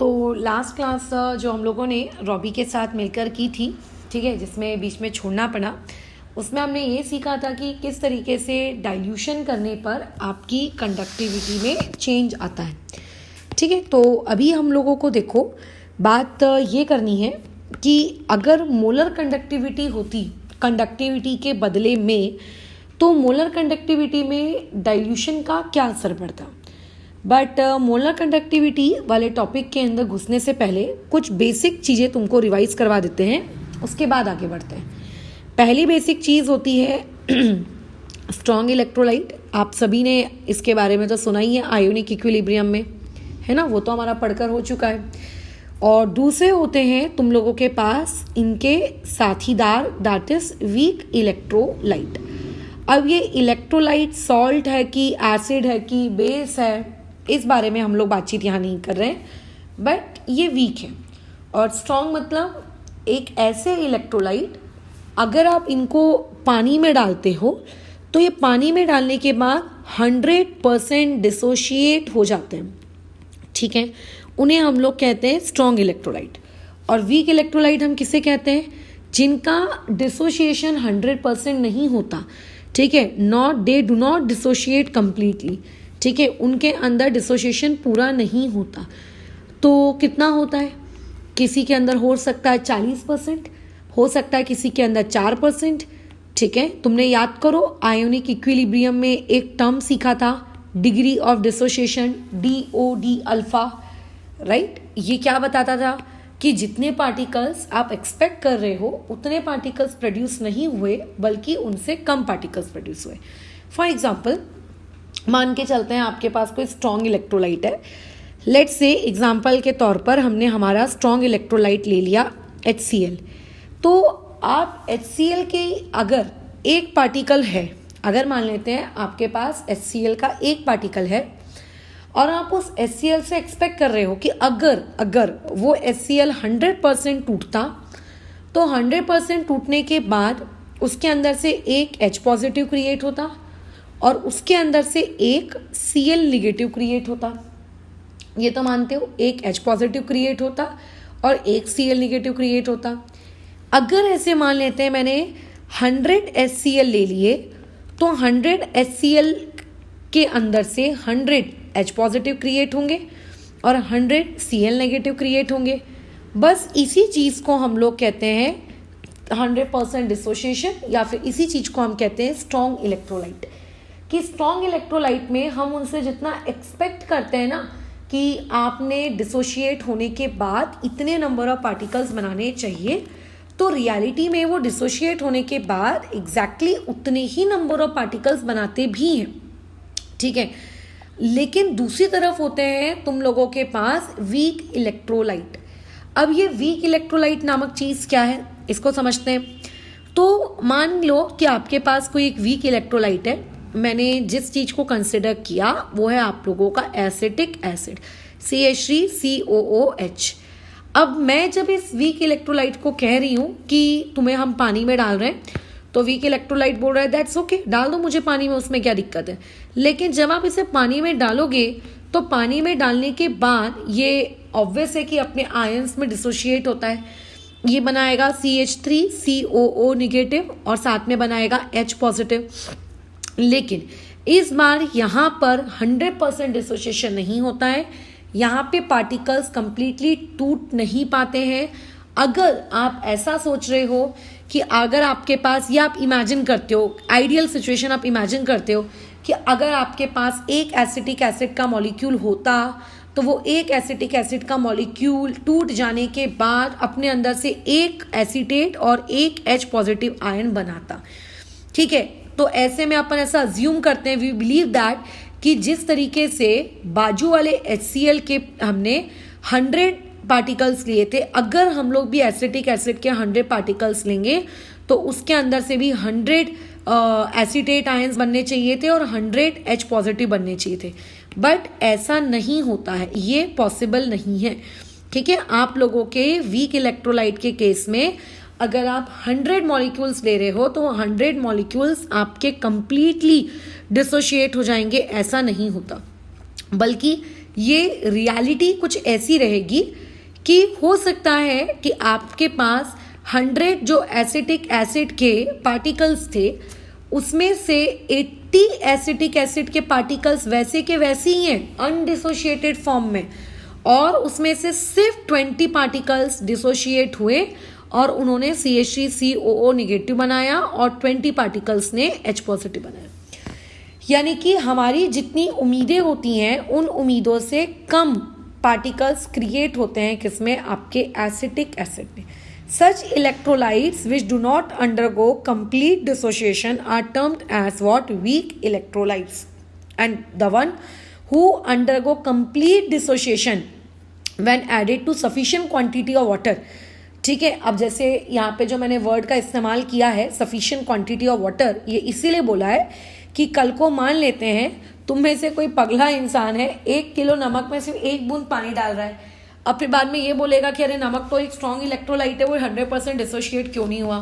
तो last class जो हम लोगों ने रॉबी के साथ मिलकर की थी, ठीक है, जिसमें बीच में छोड़ना पड़ा, उसमें हमने ये सीखा था कि किस तरीके से डाइल्यूशन करने पर आपकी कंडक्टिविटी में चेंज आता है। ठीक है, तो अभी हम लोगों को देखो बात ये करनी है कि अगर मोलर कंडक्टिविटी होती कंडक्टिविटी के बदले में, तो मोलर कंडक्टिविटी में डाइल्यूशन का क्या असर पड़ता। बट मोलर कंडक्टिविटी वाले टॉपिक के अंदर घुसने से पहले कुछ बेसिक चीज़ें तुमको रिवाइज करवा देते हैं, उसके बाद आगे बढ़ते हैं। पहली बेसिक चीज़ होती है स्ट्रॉन्ग इलेक्ट्रोलाइट। आप सभी ने इसके बारे में तो सुना ही है, आयोनिक इक्विलिब्रियम में, है ना, वो तो हमारा पढ़कर हो चुका है। और दूसरे होते हैं तुम लोगों के पास इनके साथीदार, दैट इज वीक इलेक्ट्रोलाइट। अब ये इलेक्ट्रोलाइट सॉल्ट है कि एसिड है कि बेस है, इस बारे में हम लोग बातचीत यहाँ नहीं कर रहे हैं, बट ये वीक है। और स्ट्रॉन्ग मतलब एक ऐसे इलेक्ट्रोलाइट, अगर आप इनको पानी में डालते हो तो ये पानी में डालने के बाद 100% डिसोशिएट हो जाते हैं। ठीक है, उन्हें हम लोग कहते हैं स्ट्रॉन्ग इलेक्ट्रोलाइट। और वीक इलेक्ट्रोलाइट हम किसे कहते हैं? जिनका डिसोशिएशन 100% नहीं होता। ठीक है, they do not dissociate completely. ठीक है, उनके अंदर डिसोशिएशन पूरा नहीं होता। तो कितना होता है? किसी के अंदर हो सकता है 40%, हो सकता है किसी के अंदर 4%। ठीक है, तुमने याद करो आयोनिक इक्विलिब्रियम में एक टर्म सीखा था, degree of dissociation, DOD alpha, right. ये क्या बताता था कि जितने पार्टिकल्स आप एक्सपेक्ट कर रहे हो उतने पार्टिकल्स प्रोड्यूस नहीं हुए, बल्कि उनसे कम पार्टिकल्स प्रोड्यूस हुए। फॉर एग्जाम्पल, मान के चलते हैं आपके पास कोई स्ट्रॉन्ग इलेक्ट्रोलाइट है। लेट्स से एग्जाम्पल के तौर पर हमने हमारा स्ट्रॉन्ग इलेक्ट्रोलाइट ले लिया HCl। तो आप HCl के अगर एक पार्टिकल है, अगर मान लेते हैं आपके पास HCl का एक पार्टिकल है और आप उस HCl से एक्सपेक्ट कर रहे हो कि अगर वो HCl 100% टूटता, तो 100% टूटने के बाद उसके अंदर से एक H पॉजिटिव क्रिएट होता और उसके अंदर से एक Cl निगेटिव क्रिएट होता। ये तो मानते हो, एक H पॉजिटिव क्रिएट होता और एक Cl निगेटिव क्रिएट होता। अगर ऐसे मान लेते हैं मैंने 100 HCl ले लिए, तो 100 HCl के अंदर से 100 H पॉजिटिव क्रिएट होंगे और 100 Cl नेगेटिव क्रिएट होंगे। बस इसी चीज़ को हम लोग कहते हैं 100% डिसोशिएशन, या फिर इसी चीज़ को हम कहते हैं स्ट्रॉन्ग इलेक्ट्रोलाइट। कि स्ट्रॉन्ग इलेक्ट्रोलाइट में हम उनसे जितना एक्सपेक्ट करते हैं ना कि आपने डिसोशिएट होने के बाद इतने नंबर ऑफ पार्टिकल्स बनाने चाहिए, तो रियलिटी में वो डिसोशिएट होने के बाद एग्जैक्टली उतने ही नंबर ऑफ पार्टिकल्स बनाते भी हैं। ठीक है, लेकिन दूसरी तरफ होते हैं तुम लोगों के पास वीक इलेक्ट्रोलाइट। अब ये वीक इलेक्ट्रोलाइट नामक चीज़ क्या है, इसको समझते हैं। तो मान लो कि आपके पास कोई एक वीक इलेक्ट्रोलाइट है। मैंने जिस चीज़ को कंसिडर किया वो है आप लोगों का एसिटिक एसिड CH3COOH। अब मैं जब इस वीक इलेक्ट्रोलाइट को कह रही हूँ कि तुम्हें हम पानी में डाल रहे हैं, तो वीक इलेक्ट्रोलाइट बोल रहा है दैट्स ओके, डाल दो मुझे पानी में, उसमें क्या दिक्कत है। लेकिन जब आप इसे पानी में डालोगे तो पानी में डालने के बाद ये ऑब्वियस है कि अपने आयंस में डिसोशिएट होता है। ये बनाएगा CH3COO निगेटिव और साथ में बनाएगा H पॉजिटिव। लेकिन इस बार यहाँ पर 100% डिसोशिएशन नहीं होता है, यहाँ पे पार्टिकल्स कंप्लीटली टूट नहीं पाते हैं। अगर आप ऐसा सोच रहे हो कि अगर आपके पास, या आप इमेजिन करते हो, आइडियल सिचुएशन आप इमेजिन करते हो कि अगर आपके पास एक एसिटिक एसिड का मॉलिक्यूल होता, तो वो एक एसिटिक एसिड का मॉलिक्यूल टूट जाने के बाद अपने अंदर से एक एसीटेट और एक H पॉजिटिव आयन बनाता। ठीक है, तो ऐसे में अपन ऐसा अज्यूम करते हैं, वी बिलीव दैट कि जिस तरीके से बाजू वाले HCl के हमने 100 पार्टिकल्स लिए थे, अगर हम लोग भी एसिटिक एसिड के 100 पार्टिकल्स लेंगे तो उसके अंदर से भी 100 एसीटेट आयंस बनने चाहिए थे और 100 H पॉजिटिव बनने चाहिए थे। बट ऐसा नहीं होता है, ये पॉसिबल नहीं है। ठीक है, आप लोगों के वीक इलेक्ट्रोलाइट के केस में अगर आप 100 मॉलिक्यूल्स ले रहे हो तो 100 मॉलिक्यूल्स आपके कंप्लीटली डिसोशिएट हो जाएंगे, ऐसा नहीं होता। बल्कि ये रियलिटी कुछ ऐसी रहेगी कि हो सकता है कि आपके पास 100 जो एसिटिक एसिड के पार्टिकल्स थे उसमें से 80 एसिटिक एसिड के पार्टिकल्स वैसे के वैसे ही हैं अनडिसोशिएटेड फॉर्म में, और उसमें से सिर्फ 20 पार्टिकल्स डिसोशिएट हुए और उन्होंने CH3COO नेगेटिव बनाया और 20 पार्टिकल्स ने H पॉजिटिव बनाया। यानी कि हमारी जितनी उम्मीदें होती हैं उन उम्मीदों से कम पार्टिकल्स क्रिएट होते हैं किसमें, आपके एसिटिक एसिड में। Such electrolytes which do not undergo complete dissociation are termed as what, weak electrolytes, and the one who undergo complete dissociation when added to sufficient quantity of water। ठीक है, अब जैसे यहाँ पे जो मैंने वर्ड का इस्तेमाल किया है sufficient quantity of water, ये इसीलिए बोला है कि कल को मान लेते हैं तुम में से कोई पगला इंसान है 1 किलो नमक में सिर्फ 1 बूंद पानी डाल रहा है, अब फिर बाद में ये बोलेगा कि अरे नमक तो एक स्ट्रॉन्ग इलेक्ट्रोलाइट है, वो 100% डिसोशिएट क्यों नहीं हुआ।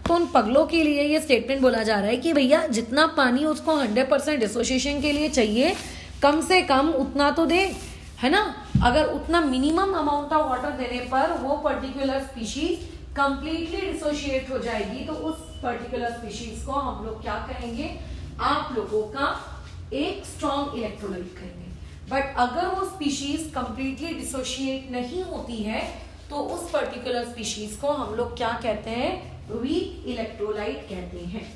तो उन पगलों के लिए ये स्टेटमेंट बोला जा रहा है कि भैया जितना पानी उसको 100% डिसोशिएशन के लिए चाहिए कम से कम उतना तो दे, है ना। अगर उतना मिनिमम अमाउंट ऑफ वाटर देने पर वो पर्टिकुलर स्पीशीज कंप्लीटली डिसोशिएट हो जाएगी तो उस पर्टिकुलर स्पीशीज को हम लोग क्या कहेंगे, आप लोगों का एक स्ट्रॉन्ग इलेक्ट्रोलाइट कहेंगे। बट अगर वो स्पीशीज कंप्लीटली डिसोशिएट नहीं होती है तो उस पर्टिकुलर स्पीशीज को हम लोग क्या कहते हैं, वीक इलेक्ट्रोलाइट कहते हैं।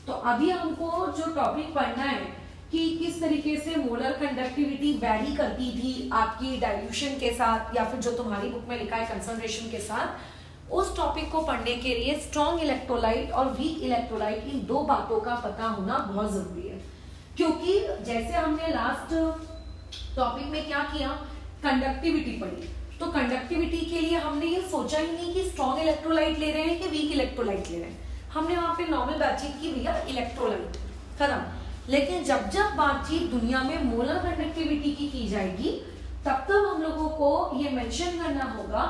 तो अभी हमको जो टॉपिक पढ़ना है कि किस तरीके से मोलर कंडक्टिविटी वैरी करती थी आपकी डाइल्यूशन के साथ या फिर जो तुम्हारी बुक में लिखा है कंसंट्रेशन के साथ, उस टॉपिक को पढ़ने के लिए स्ट्रॉन्ग इलेक्ट्रोलाइट और वीक इलेक्ट्रोलाइट इन दो बातों का पता होना बहुत जरूरी है। क्योंकि जैसे हमने लास्ट टॉपिक में क्या किया, कंडक्टिविटी पढ़ी, तो कंडक्टिविटी के लिए हमने ये सोचा ही नहीं कि स्ट्रॉन्ग इलेक्ट्रोलाइट ले रहे हैं कि वीक इलेक्ट्रोलाइट ले रहे हैं, हमने वहां पे नॉर्मल बातचीत की भैया इलेक्ट्रोलाइट खत्म। लेकिन जब जब बातचीत दुनिया में मोलर कंडक्टिविटी की जाएगी तब तक हम लोगों को ये मेंशन करना होगा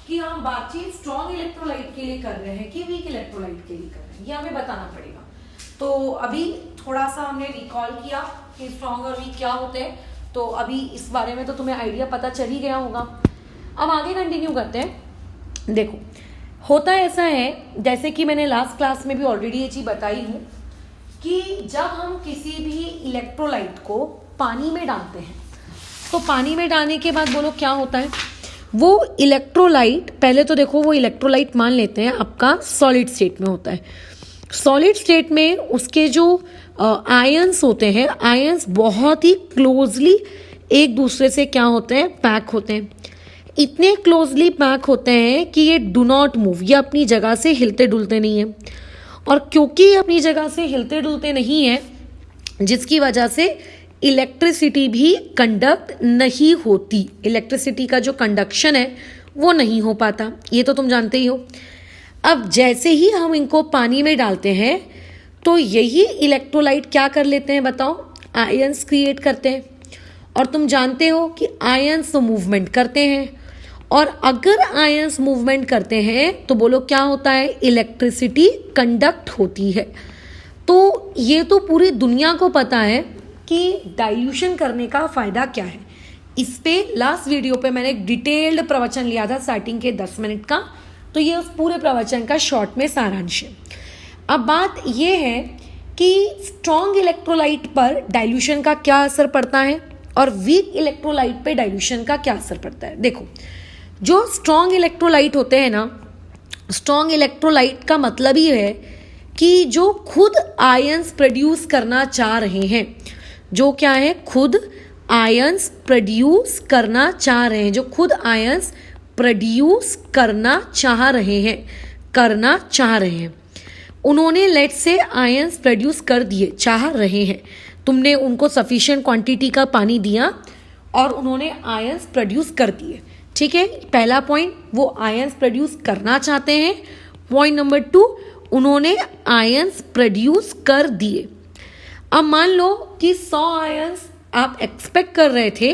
कि हम बातचीत स्ट्रॉन्ग इलेक्ट्रोलाइट के लिए कर रहे हैं कि वीक इलेक्ट्रोलाइट के लिए कर रहे हैं, ये हमें बताना पड़ेगा। तो अभी थोड़ा सा हमने रिकॉल किया कि स्ट्रॉन्ग और वीक क्या होते हैं, तो अभी इस बारे में तो तुम्हें आइडिया पता चल ही गया होगा। अब आगे कंटिन्यू करते हैं। देखो होता ऐसा है, जैसे कि मैंने लास्ट क्लास में भी ऑलरेडी ये चीज बताई हूँ कि जब हम किसी भी इलेक्ट्रोलाइट को पानी में डालते हैं तो पानी में डालने के बाद बोलो क्या होता है, वो इलेक्ट्रोलाइट, पहले तो देखो वो इलेक्ट्रोलाइट मान लेते हैं आपका सॉलिड स्टेट में होता है। सॉलिड स्टेट में उसके जो आयंस होते हैं, आयंस बहुत ही क्लोजली एक दूसरे से क्या होते हैं, पैक होते हैं। इतने क्लोजली पैक होते हैं कि ये डू नॉट मूव, ये अपनी जगह से हिलते डुलते नहीं है। और क्योंकि अपनी जगह से हिलते डुलते नहीं है, जिसकी वजह से इलेक्ट्रिसिटी भी कंडक्ट नहीं होती, इलेक्ट्रिसिटी का जो कंडक्शन है वो नहीं हो पाता, ये तो तुम जानते ही हो। अब जैसे ही हम इनको पानी में डालते हैं तो यही इलेक्ट्रोलाइट क्या कर लेते हैं बताओ, आयंस क्रिएट करते हैं। और तुम जानते हो कि आयंस तो मूवमेंट करते हैं, और अगर आयंस मूवमेंट करते हैं तो बोलो क्या होता है, इलेक्ट्रिसिटी कंडक्ट होती है। तो ये तो पूरी दुनिया को पता है कि डाइल्यूशन करने का फायदा क्या है। इस पे लास्ट वीडियो पे मैंने एक डिटेल्ड प्रवचन लिया था स्टार्टिंग के 10 मिनट का, तो ये उस पूरे प्रवचन का शॉर्ट में सारांश है। अब बात ये है कि स्ट्रॉन्ग इलेक्ट्रोलाइट पर डाइल्यूशन का क्या असर पड़ता है और वीक इलेक्ट्रोलाइट पे डाइल्यूशन का क्या असर पड़ता है। देखो जो स्ट्रॉन्ग इलेक्ट्रोलाइट होते हैं ना, स्ट्रॉन्ग इलेक्ट्रोलाइट का मतलब ही है कि जो खुद आयंस प्रोड्यूस करना चाह रहे हैं, जो क्या है, खुद आयंस प्रोड्यूस करना चाह रहे हैं, जो खुद आयंस प्रोड्यूस करना चाह रहे हैं, उन्होंने लेट से आयंस प्रोड्यूस कर दिए, चाह रहे हैं, तुमने उनको सफिशिएंट क्वांटिटी का पानी दिया और उन्होंने आयंस प्रोड्यूस कर दिए। ठीक है, पहला पॉइंट, वो आयंस प्रोड्यूस करना चाहते हैं। पॉइंट नंबर 2, उन्होंने आयंस प्रोड्यूस कर दिए। अब मान लो कि 100 आयंस आप एक्सपेक्ट कर रहे थे,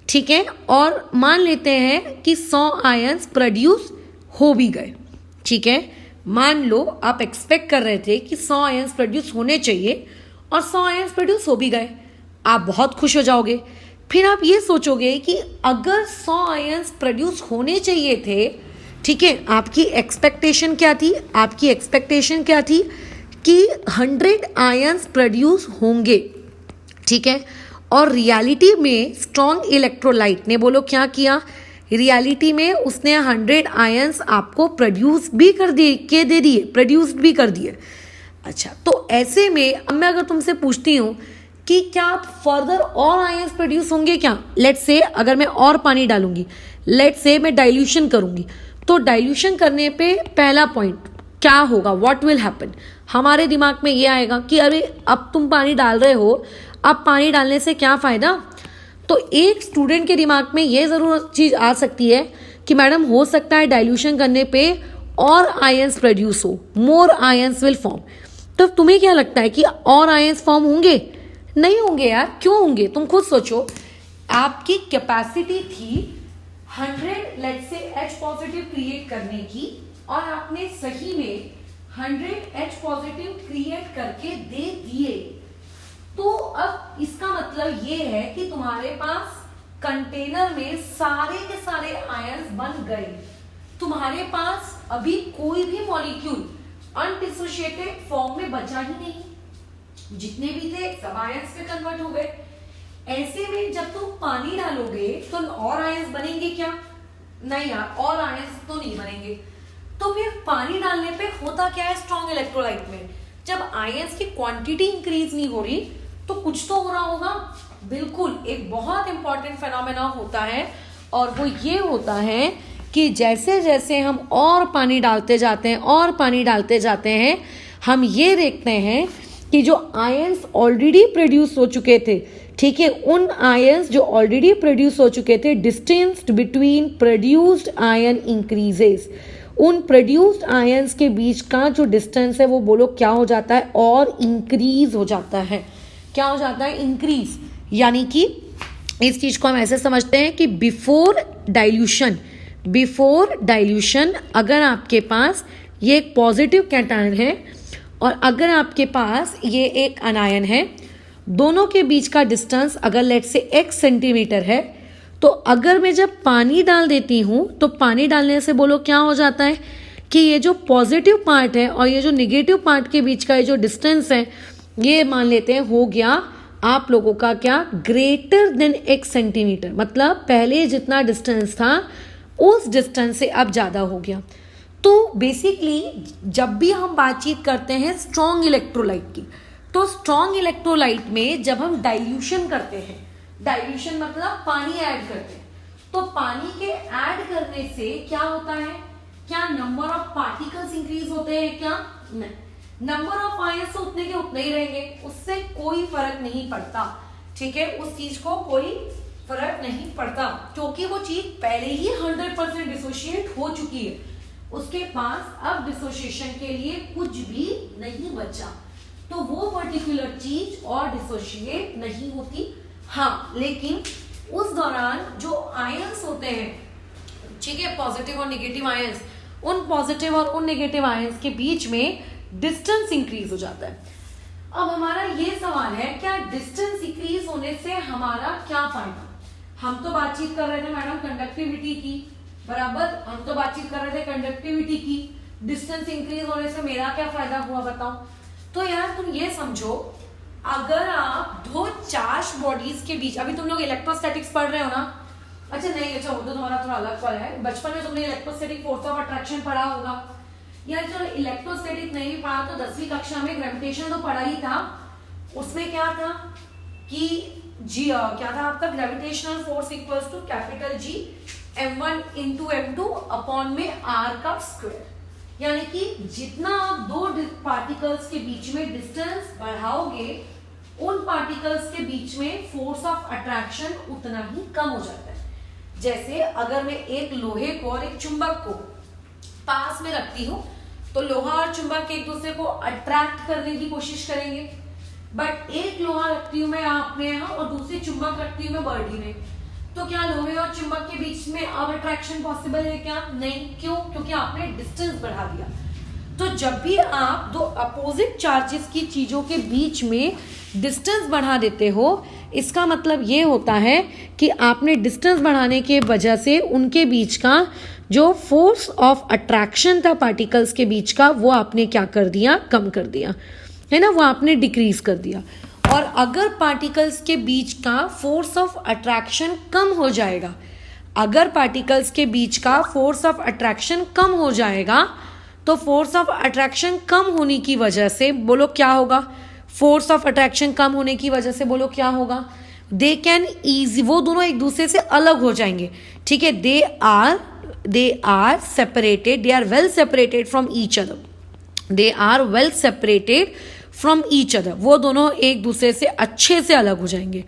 ठीक है, और मान लेते हैं कि 100 आयंस प्रोड्यूस हो भी गए। ठीक है, मान लो आप एक्सपेक्ट कर रहे थे कि 100 आयंस प्रोड्यूस होने चाहिए और 100 आयंस प्रोड्यूस हो भी गए, आप बहुत खुश हो जाओगे। फिर आप ये सोचोगे कि अगर 100 आयंस प्रोड्यूस होने चाहिए थे, ठीक है, आपकी एक्सपेक्टेशन क्या थी? आपकी एक्सपेक्टेशन क्या थी कि 100 आयंस प्रोड्यूस होंगे, ठीक है। और रियलिटी में स्ट्रॉन्ग इलेक्ट्रोलाइट ने बोलो क्या किया, रियलिटी में उसने 100 आयंस आपको प्रोड्यूस भी कर दिए, के दे दिए, प्रोड्यूस भी कर दिए। अच्छा, तो ऐसे में अब मैं अगर तुमसे पूछती हूँ कि क्या फर्दर और आयंस प्रोड्यूस होंगे क्या? लेट्स से अगर मैं और पानी डालूंगी, लेट्स से मैं डाइल्यूशन करूंगी, तो डाइल्यूशन करने पे पहला पॉइंट क्या होगा, व्हाट विल हैपन? हमारे दिमाग में ये आएगा कि अरे अब तुम पानी डाल रहे हो, अब पानी डालने से क्या फायदा? तो एक स्टूडेंट के दिमाग में ये जरूर चीज आ सकती है कि मैडम हो सकता है डाइल्यूशन करने पे और आयंस प्रोड्यूस हो, मोर आयंस विल फॉर्म। तो तुम्हें क्या लगता है कि और आयंस फॉर्म होंगे? नहीं होंगे यार। क्यों होंगे? तुम खुद सोचो, आपकी कैपेसिटी थी 100 let's say H positive create करने की, और आपने सही में 100 H पॉजिटिव क्रिएट करके दे दिए। तो अब इसका मतलब ये है कि तुम्हारे पास कंटेनर में सारे के सारे आयंस बन गए, तुम्हारे पास अभी कोई भी मॉलिक्यूल अनडिसोशिएटेड फॉर्म में बचा ही नहीं, जितने भी थे सब आयंस में कन्वर्ट हो गए। ऐसे में जब तुम पानी डालोगे तो और आयंस बनेंगे क्या? नहीं यार, और आयंस तो नहीं बनेंगे। तो फिर पानी डालने पे होता क्या है स्ट्रॉन्ग इलेक्ट्रोलाइट में, जब आयंस की क्वांटिटी इंक्रीज नहीं हो रही तो कुछ तो हो रहा होगा। बिल्कुल, एक बहुत इंपॉर्टेंट फेनोमेना होता है, और वो ये होता है कि जैसे जैसे हम और पानी डालते जाते हैं और पानी डालते जाते हैं, हम ये देखते हैं कि जो आयंस ऑलरेडी प्रोड्यूस हो चुके थे, ठीक है, उन आयंस जो ऑलरेडी प्रोड्यूस हो चुके थे, distance between produced ion increases. उन प्रोड्यूस्ड आयंस के बीच का जो डिस्टेंस है वो बोलो क्या हो जाता है, और इंक्रीज हो जाता है। क्या हो जाता है? इंक्रीज। यानी कि इस चीज को हम ऐसे समझते हैं कि बिफोर डाइल्यूशन अगर आपके पास ये एक पॉजिटिव कैटायन है और अगर आपके पास ये एक अनायन है, दोनों के बीच का डिस्टेंस अगर लेट से x सेंटीमीटर है, तो अगर मैं जब पानी डाल देती हूं तो पानी डालने से बोलो क्या हो जाता है कि ये जो पॉजिटिव पार्ट है और ये जो निगेटिव पार्ट के बीच का ये जो डिस्टेंस है, ये मान लेते हैं हो गया आप लोगों का क्या, ग्रेटर देन x सेंटीमीटर। मतलब पहले जितना डिस्टेंस था उस डिस्टेंस से अब ज्यादा हो गया। तो बेसिकली जब भी हम बातचीत करते हैं स्ट्रॉन्ग इलेक्ट्रोलाइट की, तो स्ट्रॉन्ग इलेक्ट्रोलाइट में जब हम डाइल्यूशन करते हैं, डाइल्यूशन मतलब पानी ऐड करते हैं, तो पानी के ऐड करने से क्या होता है? क्या नंबर ऑफ पार्टिकल्स इंक्रीज होते हैं क्या? नहीं, नंबर ऑफ आयंस उतने के उतने ही रहेंगे, उससे कोई फर्क नहीं पड़ता। ठीक है, उस चीज को कोई फर्क नहीं पड़ता, क्योंकि वो चीज पहले ही 100% डिसोशिएट हो चुकी है, उसके पास अब डिसोसिएशन के लिए कुछ भी नहीं बचा, तो वो पर्टिकुलर चीज और डिसोशिएट नहीं होती। हाँ, लेकिन उस दौरान जो आयंस होते हैं, ठीक है, पॉजिटिव और नेगेटिव आयंस, उन पॉजिटिव और उन नेगेटिव आयंस के बीच में डिस्टेंस इंक्रीज हो जाता है। अब हमारा ये सवाल है, क्या डिस्टेंस इंक्रीज होने से हमारा क्या फायदा? हम तो बातचीत कर रहे थे मैडम कंडक्टिविटी की, बराबर, हम तो बातचीत कर रहे थे कंडक्टिविटी की, डिस्टेंस इंक्रीज होने से मेरा क्या फायदा हुआ बताओ? तो यार तुम ये समझो, अगर आप दो चार्ज बॉडीज के बीच, अभी तुम लोग इलेक्ट्रोस्टैटिक्स पढ़ रहे हो ना? अच्छा नहीं, अच्छा वो तो तुम्हारा थोड़ा अलग पढ़ा है, बचपन में तुमने इलेक्ट्रोस्टैटिक फोर्स ऑफ अट्रैक्शन पढ़ा होगा। यार चलो इलेक्ट्रोस्टैटिक नहीं भी पढ़ा तो 10वीं कक्षा में ग्रेविटेशन तो पढ़ा ही था। उसमें क्या था कि जी क्या था आपका, gravitational force equals to capital G m1 into m2 upon में r का स्क्वायर। यानी कि जितना आप दो पार्टिकल्स के बीच में डिस्टेंस बढ़ाओगे, उन पार्टिकल्स के बीच में फोर्स ऑफ अट्रैक्शन उतना ही कम हो जाता है। जैसे अगर मैं एक लोहे को और एक चुंबक को पास में रखती हूँ, तो लोहा और चुंबक एक दूसरे को अट्रैक्ट करने की कोशिश करेंगे, बट एक लोहा रखती हूँ मैं अपने यहाँ और दूसरी चुंबक रखती हूँ मैं बॉडी में, तो क्या लोहे और चुंबक के बीच में अब अट्रैक्शन पॉसिबल है क्या? नहीं। क्यों? क्योंकि आपने डिस्टेंस बढ़ा दिया। तो जब भी आप दो अपोजिट चार्जेस की चीजों के बीच में डिस्टेंस बढ़ा देते हो, इसका मतलब ये होता है कि आपने डिस्टेंस बढ़ाने के वजह से उनके बीच का जो फोर्स ऑफ अट्रैक्शन था पार्टिकल्स के बीच का, वो आपने क्या कर दिया, कम कर दिया, है ना, वो आपने डिक्रीज कर दिया। और अगर पार्टिकल्स के बीच का फोर्स ऑफ अट्रैक्शन कम हो जाएगा, अगर पार्टिकल्स के बीच का फोर्स ऑफ अट्रैक्शन कम हो जाएगा, तो फोर्स ऑफ अट्रैक्शन कम होने की वजह से बोलो क्या होगा, फोर्स ऑफ अट्रैक्शन कम होने की वजह से बोलो क्या होगा, दे कैन इजी, वो दोनों एक दूसरे से अलग हो जाएंगे, ठीक है, they are separated, they are well separated from each other, they are well separated from each other, वो दोनों एक दूसरे से अच्छे से अलग हो जाएंगे।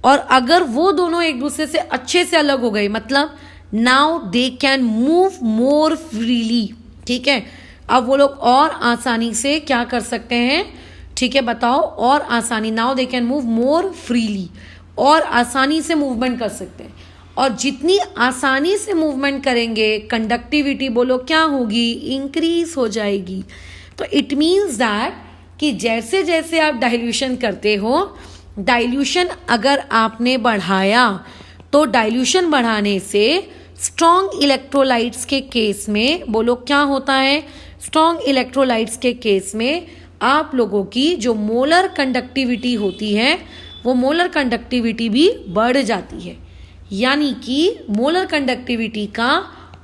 और अगर वो दोनों एक दूसरे से अच्छे से अलग हो गए, मतलब now they can move more freely, ठीक है, अब वो लोग और आसानी से क्या कर सकते हैं, ठीक है, बताओ, और आसानी, now they can move more freely, और आसानी से मूवमेंट कर सकते हैं। और जितनी आसानी से मूवमेंट करेंगे, कंडक्टिविटी बोलो क्या होगी, इंक्रीज हो जाएगी। तो इट मीन्स दैट कि जैसे जैसे आप डाइल्यूशन करते हो, डाइल्यूशन अगर आपने बढ़ाया, तो डाइल्यूशन बढ़ाने से स्ट्रॉन्ग इलेक्ट्रोलाइट्स के केस में बोलो क्या होता है, स्ट्रॉन्ग इलेक्ट्रोलाइट्स के केस में आप लोगों की जो मोलर कंडक्टिविटी होती है, वो मोलर कंडक्टिविटी भी बढ़ जाती है। यानी कि मोलर कंडक्टिविटी का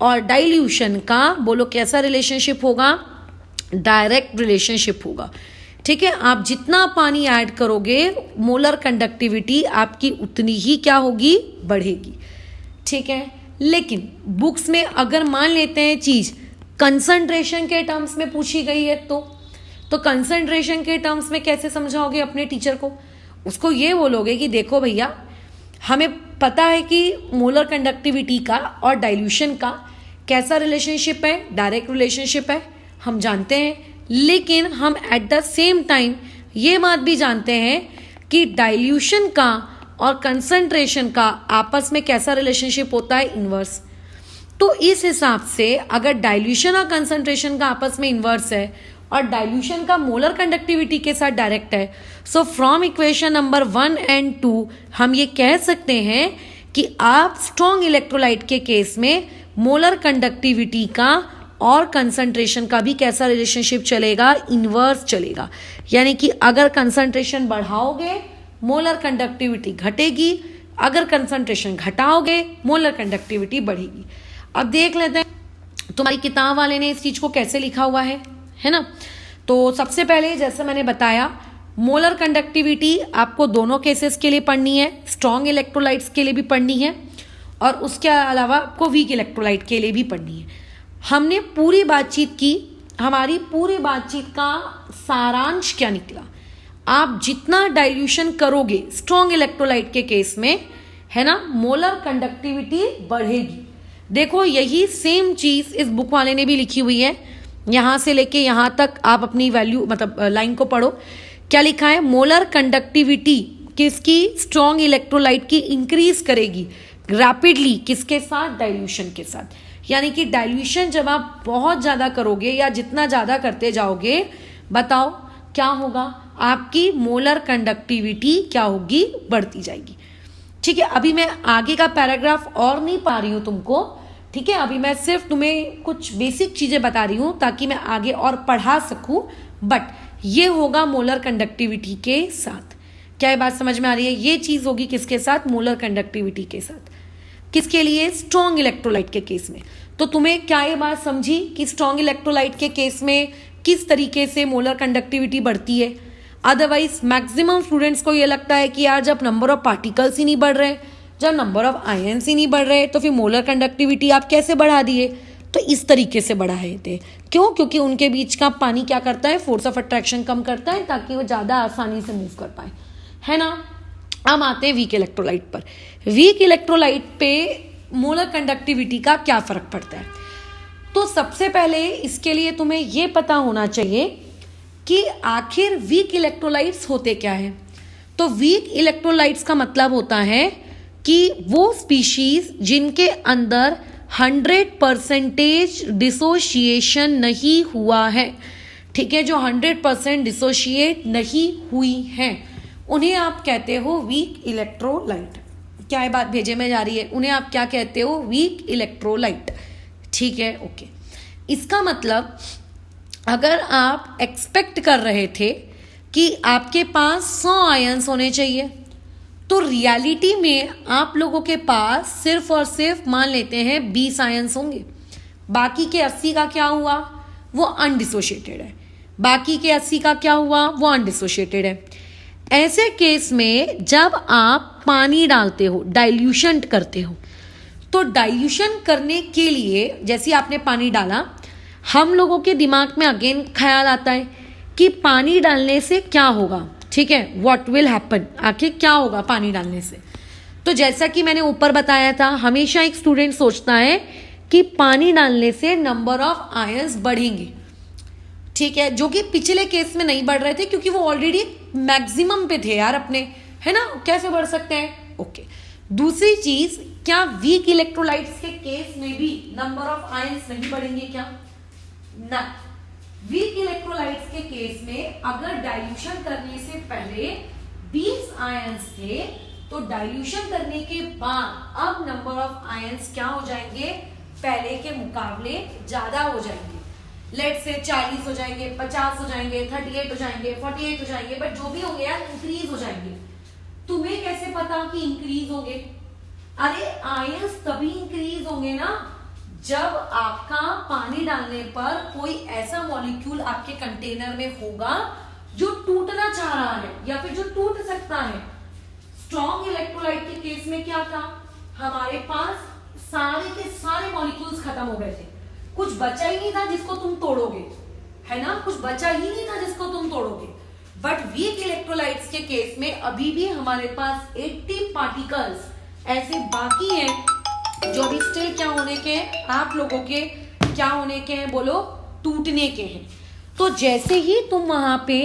और डाइल्यूशन का बोलो कैसा रिलेशनशिप होगा, डायरेक्ट रिलेशनशिप होगा, ठीक है। आप जितना पानी ऐड करोगे, मोलर कंडक्टिविटी आपकी उतनी ही क्या होगी, बढ़ेगी, ठीक है। लेकिन बुक्स में अगर मान लेते हैं चीज कंसंट्रेशन के टर्म्स में पूछी गई है, तो कंसंट्रेशन के टर्म्स में कैसे समझाओगे अपने टीचर को, उसको ये बोलोगे कि देखो भैया, हमें पता है कि मोलर कंडक्टिविटी का और डाइल्यूशन का कैसा रिलेशनशिप है, डायरेक्ट रिलेशनशिप है, हम जानते हैं, लेकिन हम एट द सेम टाइम ये बात भी जानते हैं कि डाइल्यूशन का और कंसंट्रेशन का आपस में कैसा रिलेशनशिप होता है, इन्वर्स। तो इस हिसाब से अगर डाइल्यूशन और कंसंट्रेशन का आपस में इन्वर्स है और डाइल्यूशन का मोलर कंडक्टिविटी के साथ डायरेक्ट है, so from equation number 1 and 2 हम ये कह सकते हैं कि आप स्ट्रॉन्ग इलेक्ट्रोलाइट के केस में मोलर कंडक्टिविटी का और कंसंट्रेशन का भी कैसा रिलेशनशिप चलेगा, इन्वर्स चलेगा। यानी कि अगर कंसंट्रेशन बढ़ाओगे, मोलर कंडक्टिविटी घटेगी, अगर कंसंट्रेशन घटाओगे, मोलर कंडक्टिविटी बढ़ेगी। अब देख लेते हैं तुम्हारी किताब वाले ने इस चीज को कैसे लिखा हुआ है ना। तो सबसे पहले जैसे मैंने बताया, मोलर कंडक्टिविटी आपको दोनों केसेस के लिए पढ़नी है, स्ट्रॉन्ग इलेक्ट्रोलाइट्स के लिए भी पढ़नी है और उसके अलावा आपको वीक इलेक्ट्रोलाइट के लिए भी पढ़नी है। हमने पूरी बातचीत की, हमारी पूरी बातचीत का सारांश क्या निकला, आप जितना डाइल्यूशन करोगे स्ट्रॉन्ग इलेक्ट्रोलाइट के केस में, है ना, मोलर कंडक्टिविटी बढ़ेगी। देखो यही सेम चीज इस बुक वाले ने भी लिखी हुई है, यहां से लेके यहां तक आप अपनी वैल्यू मतलब लाइन को पढ़ो, क्या लिखा है, मोलर कंडक्टिविटी किसकी, स्ट्रॉन्ग इलेक्ट्रोलाइट की इंक्रीज करेगी रैपिडली, किसके साथ, डाइल्यूशन के साथ। यानी कि डाइल्यूशन जब आप बहुत ज्यादा करोगे या जितना ज्यादा करते जाओगे, बताओ क्या होगा, आपकी मोलर कंडक्टिविटी क्या होगी, बढ़ती जाएगी। ठीक है, अभी मैं आगे का पैराग्राफ और नहीं पा रही हूं तुमको, ठीक है, अभी मैं सिर्फ तुम्हें कुछ बेसिक चीजें बता रही हूं ताकि मैं आगे और पढ़ा सकूं, बट ये होगा मोलर कंडक्टिविटी के साथ। क्या ये बात समझ में आ रही है, ये चीज होगी किसके साथ, मोलर कंडक्टिविटी के साथ, किसके लिए, स्ट्रॉन्ग इलेक्ट्रोलाइट के केस में। तो तुम्हें क्या ये बात समझी कि स्ट्रॉन्ग इलेक्ट्रोलाइट के केस में किस तरीके से मोलर कंडक्टिविटी बढ़ती है। अदरवाइज मैक्सिमम स्टूडेंट्स को ये लगता है कि यार जब नंबर ऑफ पार्टिकल्स ही नहीं बढ़ रहे, जब नंबर ऑफ आयन्स ही नहीं बढ़ रहे, तो फिर मोलर कंडक्टिविटी आप कैसे बढ़ा दिए। तो इस तरीके से बढ़ाए थे, क्यों, क्योंकि उनके बीच का पानी क्या करता है, फोर्स ऑफ अट्रैक्शन कम करता है ताकि वो ज्यादा आसानी से मूव कर पाए, है ना। अब आते हैं वीक इलेक्ट्रोलाइट पर। वीक इलेक्ट्रोलाइट पे मोलर कंडक्टिविटी का क्या फर्क पड़ता है। तो सबसे पहले इसके लिए तुम्हें यह पता होना चाहिए कि आखिर वीक इलेक्ट्रोलाइट्स होते क्या है। तो वीक इलेक्ट्रोलाइट्स का मतलब होता है कि वो स्पीशीज जिनके अंदर 100% डिसोशिएशन नहीं हुआ है, ठीक है, जो 100% डिसोशिएट नहीं हुई हैं, उन्हें आप कहते हो वीक इलेक्ट्रोलाइट। क्या है बात भेजे में जा रही है? उन्हें आप क्या कहते हो? वीक इलेक्ट्रोलाइट, ठीक है, ओके। इसका मतलब अगर आप एक्सपेक्ट कर रहे थे कि आपके पास 100 आयंस होने चाहिए, तो रियलिटी में आप लोगों के पास सिर्फ और सिर्फ मान लेते हैं 20 आयंस होंगे। बाकी के 80 का क्या हुआ? वो अनडिसोशिएटेड है। बाकी के 80 का क्या हुआ? वो अनडिसोशिएटेड है। ऐसे केस में जब आप पानी डालते हो, डाइल्यूशन करते हो, तो डाइल्यूशन करने के लिए जैसे आपने पानी डाला, हम लोगों के दिमाग में अगेन ख्याल आता है कि पानी डालने से क्या होगा, ठीक है, व्हाट विल हैपन, आखिर क्या होगा पानी डालने से। तो जैसा कि मैंने ऊपर बताया था, हमेशा एक स्टूडेंट सोचता है कि पानी डालने से नंबर ऑफ आयंस बढ़ेंगे, ठीक है, जो कि पिछले केस में नहीं बढ़ रहे थे क्योंकि वो ऑलरेडी मैक्सिमम पे थे यार अपने, है ना, कैसे बढ़ सकते हैं? ओके। दूसरी चीज, क्या वीक इलेक्ट्रोलाइट्स के केस में भी नंबर ऑफ आयंस नहीं बढ़ेंगे क्या? ना। वीक इलेक्ट्रोलाइट्स के केस में अगर डाइल्यूशन करने से पहले 20 आयंस थे, तो डाइल्यूशन करने के बाद अब नंबर ऑफ आयंस क्या हो जाएंगे? पहले के मुकाबले ज्यादा हो जाएंगे। लेट से 40 हो जाएंगे, 50 हो जाएंगे, 38 हो जाएंगे, 48 हो जाएंगे, बट जो भी होंगे यार इंक्रीज हो जाएंगे। तुम्हें कैसे पता कि इंक्रीज होंगे? अरे आयंस तभी इंक्रीज होंगे ना जब आपका पानी डालने पर कोई ऐसा मॉलिक्यूल आपके कंटेनर में होगा जो टूटना चाह रहा है या फिर जो टूट सकता है। स्ट्रॉन्ग इलेक्ट्रोलाइट के केस में क्या था? हमारे पास सारे के सारे मॉलिक्यूल्स खत्म हो गए थे, कुछ बचा ही नहीं था जिसको तुम तोड़ोगे, है ना, कुछ बचा ही नहीं था जिसको तुम तोड़ोगे। बट वीक इलेक्ट्रोलाइट्स के केस में अभी भी हमारे पास 80 पार्टिकल्स ऐसे बाकी हैं जो अभी स्टिल क्या होने के हैं? आप लोगों के क्या होने के हैं? बोलो, टूटने के हैं। तो जैसे ही तुम वहां पे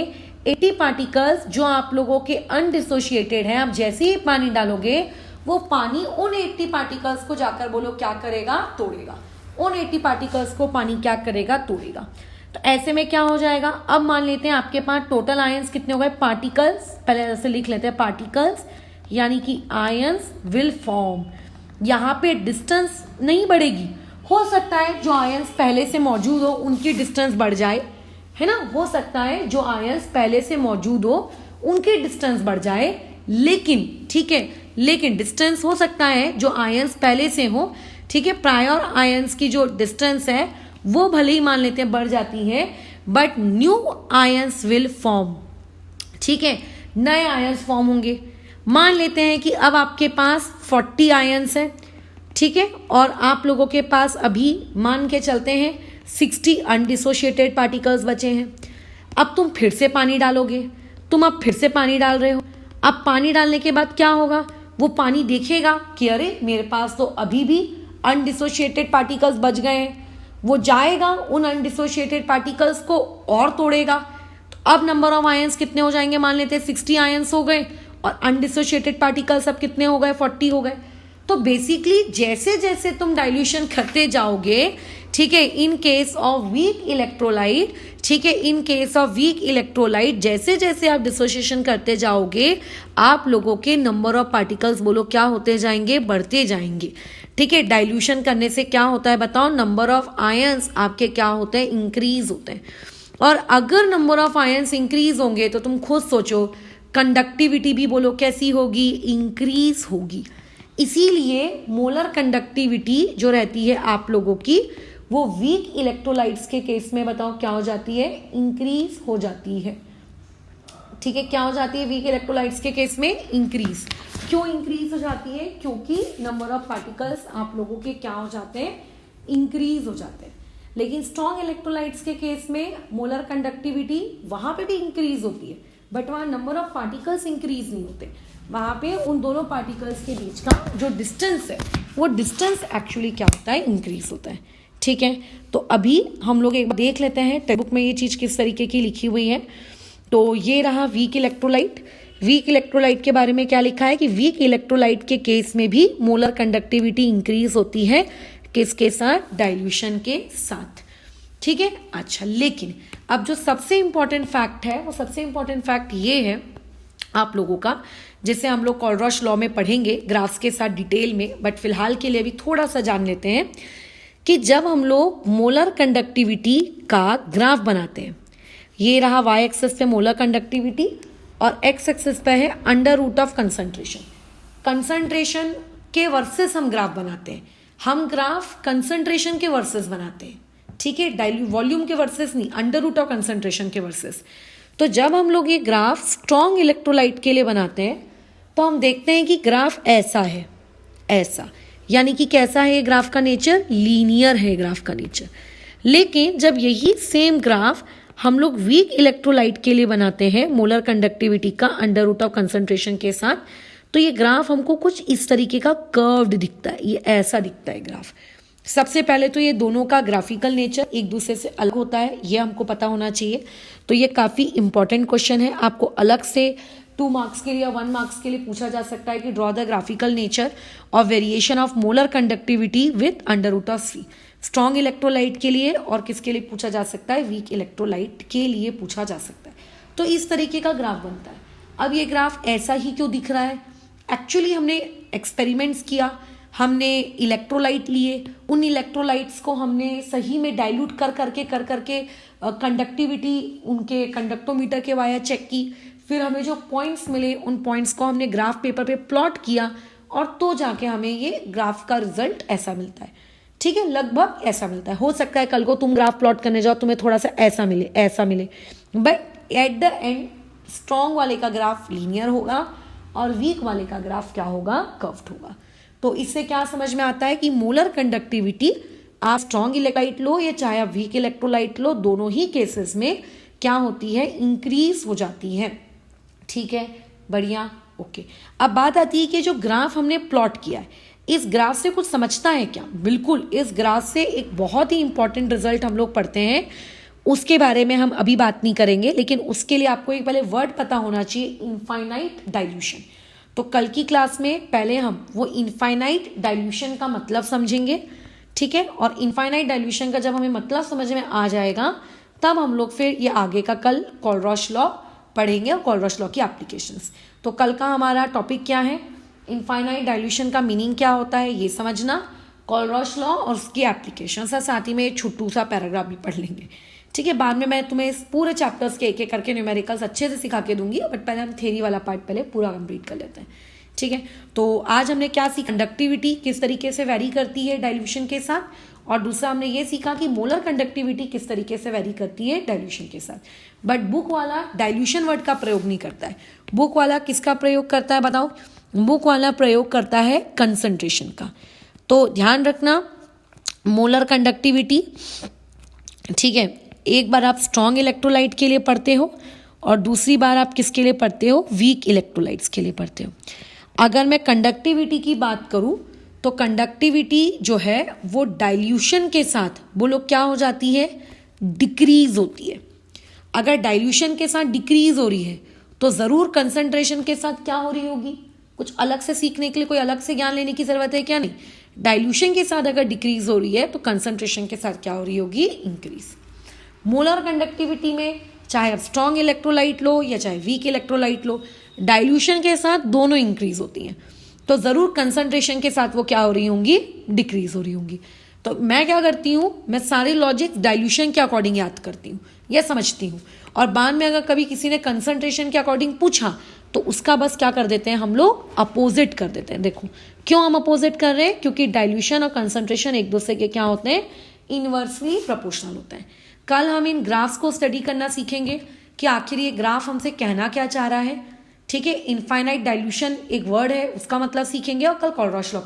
80 पार्टिकल्स जो आप लोगों के अनडिसोशिएटेड हैं, आप जैसे ही पानी डालोगे, वो पानी उन 80 पार्टिकल्स को जाकर बोलो क्या करेगा? तोड़ेगा। उन 80 पार्टिकल्स को पानी क्या करेगा? तोड़ेगा। तो ऐसे में क्या हो जाएगा? अब मान लेते हैं आपके पास टोटल आयंस कितने हो गए? पार्टिकल्स, पहले ऐसे लिख लेते हैं पार्टिकल्स, यानी कि आयंस विल फॉर्म। यहाँ पे डिस्टेंस नहीं बढ़ेगी, हो सकता है जो आयंस पहले से मौजूद हो उनकी डिस्टेंस बढ़ जाए, है ना, हो सकता है जो आयंस पहले से मौजूद हो उनकी डिस्टेंस बढ़ जाए, लेकिन ठीक है, लेकिन डिस्टेंस हो सकता है जो आयंस पहले से हो, ठीक है, प्रायर आयंस की जो डिस्टेंस है वो भले ही मान लेते हैं बढ़ जाती है, but new ions will form, ठीक है, नए आयंस फॉर्म होंगे। मान लेते हैं कि अब आपके पास 40 आयंस है, ठीक है, और आप लोगों के पास अभी मान के चलते हैं 60 अनडिसोशिएटेड पार्टिकल्स बचे हैं। अब तुम फिर से पानी डालोगे, तुम अब फिर से पानी डाल रहे हो। अब पानी डालने के बाद क्या होगा? वो पानी देखेगा कि अरे मेरे पास तो अभी भी अनडिसोशिएटेड पार्टिकल्स बच गए हैं, वो जाएगा उन अनडिसोशिएटेड पार्टिकल्स को और तोड़ेगा। तो अब नंबर ऑफ आयंस कितने हो जाएंगे? मान लेते हैं 60 आयंस हो गए और अनडिसोशिएटेड पार्टिकल्स अब कितने हो गए? 40 हो गए। तो बेसिकली जैसे जैसे तुम डाइल्यूशन करते जाओगे, ठीक है, in case of weak electrolyte, ठीक है, in case of weak electrolyte जैसे जैसे आप डिसोसिएशन करते जाओगे, आप लोगों के नंबर ऑफ पार्टिकल्स बोलो क्या होते जाएंगे? बढ़ते जाएंगे, ठीक है। डाइल्यूशन करने से क्या होता है बताओ? नंबर ऑफ आयंस आपके क्या होते हैं? इंक्रीज होते हैं। और अगर नंबर ऑफ आयंस इंक्रीज होंगे तो तुम खुद सोचो, कंडक्टिविटी भी बोलो कैसी होगी? इंक्रीज होगी। इसीलिए मोलर कंडक्टिविटी जो रहती है आप लोगों की, वो वीक इलेक्ट्रोलाइट्स के केस में बताओ क्या हो जाती है? इंक्रीज हो जाती है, ठीक है। क्या हो जाती है वीक इलेक्ट्रोलाइट्स के केस में? इंक्रीज। क्यों इंक्रीज हो जाती है? क्योंकि नंबर ऑफ पार्टिकल्स आप लोगों के क्या हो जाते हैं? इंक्रीज हो जाते हैं। लेकिन स्ट्रॉन्ग इलेक्ट्रोलाइट्स के केस में मोलर कंडक्टिविटी वहां पे भी इंक्रीज होती है, बट वहां नंबर ऑफ पार्टिकल्स इंक्रीज नहीं होते। वहां पे उन दोनों पार्टिकल्स के बीच का जो डिस्टेंस है, वो डिस्टेंस एक्चुअली क्या होता है? इंक्रीज होता है, ठीक है। तो अभी हम लोग एक बार देख लेते हैं टेक्स्ट बुक में ये चीज किस तरीके की लिखी हुई है। तो ये रहा वीक इलेक्ट्रोलाइट। वीक इलेक्ट्रोलाइट के बारे में क्या लिखा है कि वीक इलेक्ट्रोलाइट के केस में भी मोलर कंडक्टिविटी इंक्रीज होती है। किसके साथ? डाइल्यूशन के साथ। ठीक है, अच्छा, लेकिन अब जो सबसे इंपॉर्टेंट फैक्ट है, वो सबसे इंपॉर्टेंट फैक्ट ये है आप लोगों का, जिसे हम लोग कोलरॉश लॉ में पढ़ेंगे ग्राफ्स के साथ डिटेल में, बट फिलहाल के लिए अभी थोड़ा सा जान लेते हैं कि जब हम लोग मोलर कंडक्टिविटी का ग्राफ बनाते हैं, ये रहा वाई एक्सिस पे मोलर कंडक्टिविटी और एक्स एक्सिस पे है under root of concentration. Concentration के वर्सेस हम ग्राफ बनाते हैं, हम ग्राफ कंसंट्रेशन के वर्सेस बनाते हैं। ठीक है, वॉल्यूम के वर्सेस नहीं, अंडर रूट ऑफ कंसंट्रेशन के वर्सेस। तो जब हम लोग ये ग्राफ स्ट्रॉन्ग इलेक्ट्रोलाइट के लिए बनाते हैं तो हम देखते हैं कि ग्राफ ऐसा है, ऐसा, यानी कि कैसा है ये ग्राफ का नेचर? लीनियर है ग्राफ का नेचर। लेकिन जब यही सेम ग्राफ हम लोग वीक इलेक्ट्रोलाइट के लिए बनाते हैं मोलर कंडक्टिविटी का अंडर रूट ऑफ कंसंट्रेशन के साथ, तो ये ग्राफ हमको कुछ इस तरीके का कर्व्ड दिखता है, ये ऐसा दिखता है ग्राफ। सबसे पहले तो ये दोनों का ग्राफिकल नेचर एक दूसरे से अलग होता है, ये हमको पता होना चाहिए। तो ये काफ़ी इंपॉर्टेंट क्वेश्चन है, आपको अलग से 2 मार्क्स के लिए या 1 मार्क्स के लिए पूछा जा सकता है कि draw the graphical nature of variation of molar conductivity with under root of C. Strong electrolyte के लिए और किसके लिए पूछा जा सकता है? वीक इलेक्ट्रोलाइट के लिए पूछा जा सकता है। तो इस तरीके का ग्राफ बनता है। अब ये ग्राफ ऐसा ही क्यों दिख रहा है? एक्चुअली हमने एक्सपेरिमेंट्स किया, हमने इलेक्ट्रोलाइट लिए, उन इलेक्ट्रोलाइट्स को हमने सही में डाइल्यूट कर करके कंडक्टिविटी उनके कंडक्टोमीटर के वाया चेक की, फिर हमें जो पॉइंट्स मिले उन पॉइंट्स को हमने ग्राफ पेपर पे प्लॉट किया और तो जाके हमें ये ग्राफ का रिजल्ट ऐसा मिलता है। ठीक है, लगभग ऐसा मिलता है। हो सकता है कल को तुम ग्राफ प्लॉट करने जाओ तुम्हें थोड़ा सा ऐसा मिले, but at the end strong वाले का ग्राफ लीनियर होगा और वीक वाले का ग्राफ क्या होगा? कर्व्ड होगा। तो इससे क्या समझ में आता है कि मोलर कंडक्टिविटी आप स्ट्रॉन्ग इलेक्ट्रोलाइट लो या चाहे आप वीक इलेक्ट्रोलाइट लो, दोनों ही केसेस में क्या होती है? इंक्रीज हो जाती है। ठीक है, बढ़िया, ओके। अब बात आती है कि जो ग्राफ हमने प्लॉट किया है, इस ग्राफ से कुछ समझता है क्या? बिल्कुल, इस ग्राफ से एक बहुत ही इंपॉर्टेंट रिजल्ट हम लोग पढ़ते हैं, उसके बारे में हम अभी बात नहीं करेंगे, लेकिन उसके लिए आपको एक पहले वर्ड पता होना चाहिए, इनफाइनाइट डाइल्यूशन। तो कल की क्लास में पहले हम वो इनफाइनाइट डाइल्यूशन का मतलब समझेंगे। ठीक है, और इनफाइनाइट डाइल्यूशन का जब हमें मतलब समझ में आ जाएगा तब हम लोग फिर ये आगे का कल कोलरॉश लॉ पढ़ेंगे और कोलरॉश लॉ की एप्लीकेशंस। तो कल का हमारा टॉपिक क्या है? इनफाइनाइट डाइल्यूशन का मीनिंग क्या होता है ये समझना, कोलरॉश लॉ और उसकी एप्लीकेशंस, और साथ ही में एक छोटू सा पैराग्राफ भी पढ़ लेंगे। ठीक है, बाद में मैं तुम्हें इस पूरे चैप्टर्स के एक करके न्यूमेरिकल्स अच्छे से सिखा के दूंगी, बट पहले हम थ्योरी वाला पार्ट पहले पूरा कंप्लीट कर लेते हैं। ठीक है, तो आज हमने क्या सीखा? कंडक्टिविटी किस तरीके से वेरी करती है डाइल्यूशन के साथ, और दूसरा हमने ये सीखा कि मोलर कंडक्टिविटी किस तरीके से वेरी करती है डाइल्यूशन के साथ। बट बुक वाला डाइल्यूशन वर्ड का प्रयोग नहीं करता है। बुक वाला किसका प्रयोग करता है बताओ? बुक वाला प्रयोग करता है कंसंट्रेशन का। तो ध्यान रखना, मोलर कंडक्टिविटी, ठीक है, एक बार आप स्ट्रॉन्ग इलेक्ट्रोलाइट के लिए पढ़ते हो और दूसरी बार आप किसके लिए पढ़ते हो? वीक इलेक्ट्रोलाइट्स के लिए पढ़ते हो। अगर मैं कंडक्टिविटी की बात करूं तो कंडक्टिविटी जो है वो डाइल्यूशन के साथ वो लोग क्या हो जाती है? डिक्रीज होती है। अगर डाइल्यूशन के साथ डिक्रीज हो रही है तो जरूर कंसंट्रेशन के साथ क्या हो रही होगी? कुछ अलग से सीखने के लिए कोई अलग से ज्ञान लेने की जरूरत है क्या? नहीं। डाइल्यूशन के साथ अगर डिक्रीज हो रही है तो कंसंट्रेशन के साथ क्या हो रही होगी? इंक्रीज। मोलर कंडक्टिविटी में चाहे आप स्ट्रॉन्ग इलेक्ट्रोलाइट लो या चाहे वीक इलेक्ट्रोलाइट लो, डाइल्यूशन के साथ दोनों इंक्रीज होती हैं, तो जरूर कंसंट्रेशन के साथ वो क्या हो रही होंगी? डिक्रीज हो रही होंगी। तो मैं क्या करती हूँ? मैं सारे लॉजिक डाइल्यूशन के अकॉर्डिंग याद करती हूँ या समझती हूँ, और बाद में अगर कभी किसी ने कंसंट्रेशन के अकॉर्डिंग पूछा तो उसका बस क्या कर देते हैं हम लोग? अपोजिट कर देते हैं। देखो क्यों हम अपोजिट कर रहे हैं? क्योंकि डाइल्यूशन और कंसंट्रेशन एक दूसरे के क्या होते हैं? इनवर्सली प्रोपोर्शनल होते हैं। कल हम इन ग्राफ्स को स्टडी करना सीखेंगे कि आखिर ये ग्राफ हमसे कहना क्या चाह रहा है। ठीक है, इनफाइनाइट डाइल्यूशन एक वर्ड है, उसका मतलब सीखेंगे और कल कोलरॉश लॉ